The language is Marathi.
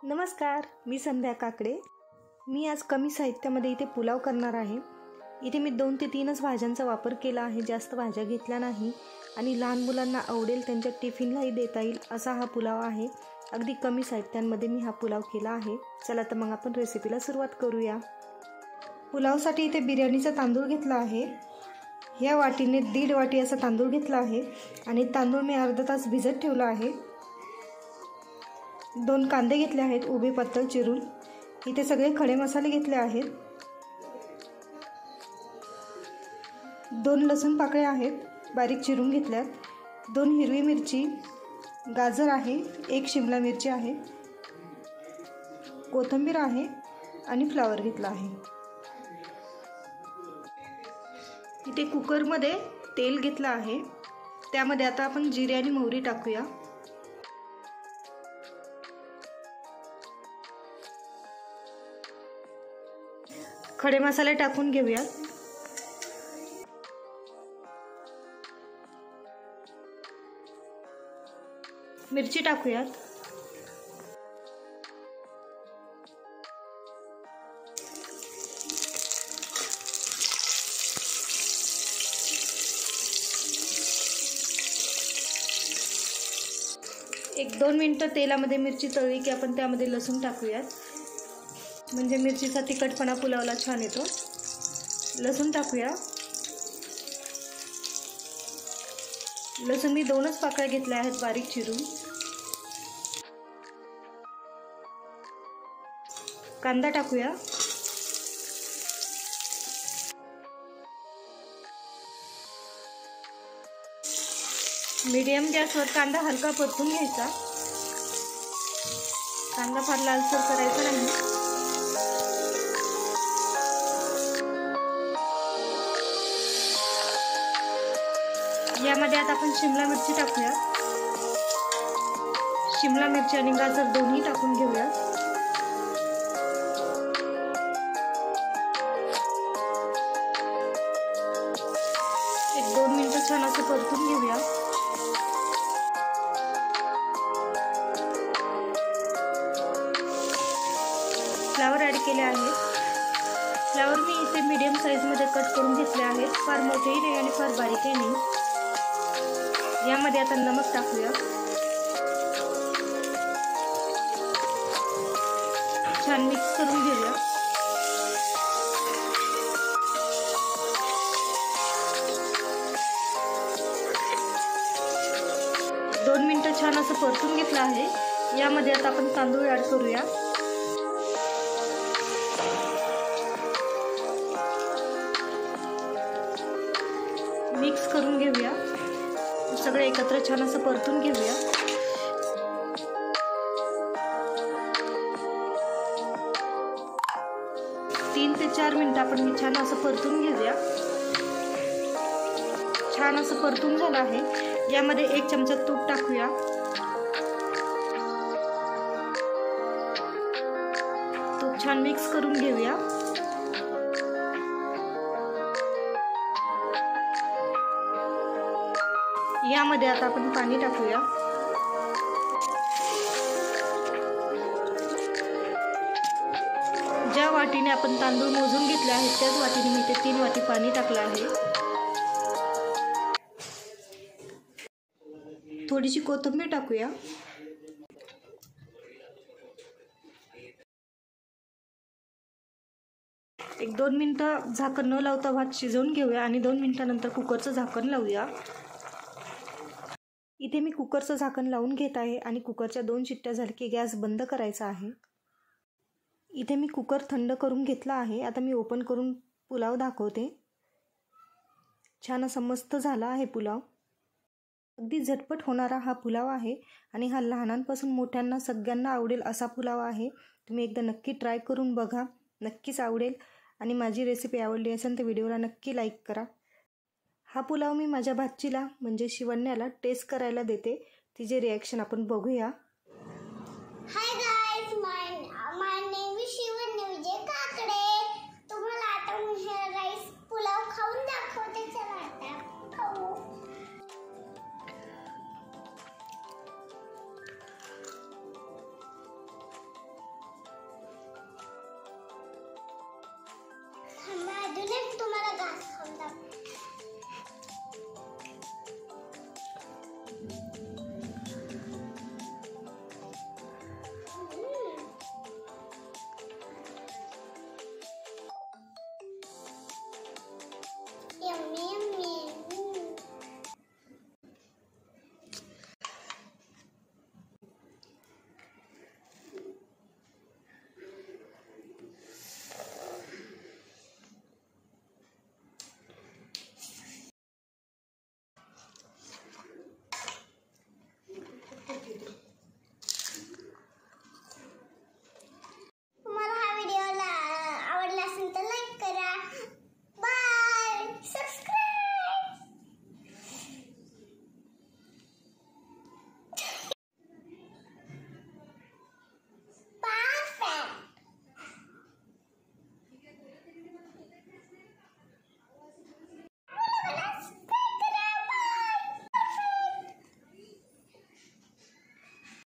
नमस्कार, मी संध्या काकडे। मी आज कमी साहित्यामध्ये इथे पुलाव करणार आहे। इथे मी 2 ते 3च भाज्यांचा वापर केला आहे, जास्त भाज्या घेतल्या नाही आणि लहान मुलांना आवडेल, त्यांच्या टिफिनलाही देता येईल असा हा पुलाव आहे। अगदी कमी साहित्यांमध्ये मी हा पुलाव केला आहे। चला तर मग आपण रेसिपीला सुरुवात करूया। पुलावसाठी इथे बिर्याणीचा तांदूळ घेतला आहे। या वाटीने 1.5 वाटी असा तांदूळ घेतला आहे आणि तांदूळ मी अर्धा तास भिजत ठेवला आहे। 2 कांदे घेतले आहेत उभे पातळ चिरून। इथे सगळे खडे मसाले घेतले आहेत। 2 लसूण पाकळ्या आहेत बारीक चिरून घेतल्यात। 2 हिरवी मिरची, गाजर आहे, 1 शिमला मिरची आहे, कोथिंबीर आहे आणि फ्लावर घेतला आहे। इथे कुकरमध्ये तेल घेतलं आहे। त्यामध्ये आता आपण जिरे आणि मोहरी टाकूया। खडे मसाले टाकून घेऊया। मिरची टाकूयात। एक 2 मिनिटं तेलामध्ये मिरची तळली की आपण त्यामध्ये लसूण टाकूयात, म्हणजे मिरचीचा तिखटपणा पुलावला छान येतो। लसूण टाकूया। लसूण मी 2च पाकळ्या घेतल्या आहेत बारीक चिरून। कांदा टाकूया। मीडियम गॅसवर कांदा हलका परतून घ्यायचा। कांदा फार लालसर करायचा नाही। यामध्ये आता आपण शिमला मिरची टाकूया। शिमला मिरची आणि गाजर दोन्ही टाकून घेऊया। एक 2 मिनिटं छान असं परतून घेऊया। फ्लावर ॲड केले आहेत। फ्लावर मी इथे मीडियम साईजमध्ये कट करून घेतले आहेत, फार मोठेही नाही आणि फार बारीकही नाही। यामध्ये आता नमक टाकूया। छान मिक्स करून घेऊया। दोन मिनिटं छान असं परतून घेतलं आहे। यामध्ये आता आपण तांदूळ ॲड करूया। मिक्स करून घेऊया। सगळे एकत्र छान असं परतून घेऊया। तीन ते 4 मिनिटं आपण हे छान असं परतून घेऊया। छान असं परतून झालं आहे। यामध्ये 1 चमचा तूप टाकूया। तूप छान मिक्स करून घेऊया। यामध्ये आता आपण पाणी टाकूया। ज्या वाटीने आपण तांदूळ मोजून घेतले आहेत त्याच वाटीने मी इथे 3 वाटी पाणी टाकलं आहे। थोडीशी कोथिंबीर टाकूया। एक 2 मिनिटं झाकण न लावता भात शिजवून घेऊया आणि 2 मिनिटांनंतर कुकरचं झाकण लावूया। इथे मी कुकरचं झाकण लावून घेत आहे आणि कुकरच्या 2 शिट्ट्या झाल्या की गॅस बंद करायचा आहे। इथे मी कुकर थंड करून घेतला आहे। आता मी ओपन करून पुलाव दाखवते। छान असा मस्त झाला आहे पुलाव। अगदी झटपट होणारा हा पुलाव आहे आणि हा लहानांपासून मोठ्यांना सगळ्यांना आवडेल असा पुलाव आहे। तुम्ही एकदा नक्की ट्राय करून बघा, नक्कीच आवडेल। आणि माझी रेसिपी आवडली असेल तर व्हिडिओला नक्की लाईक करा। हा पुलाव मी माझ्या भाचीला म्हणजे शिवण्याला टेस्ट करायला देते। तिचे रिॲक्शन आपण बघूया। हाय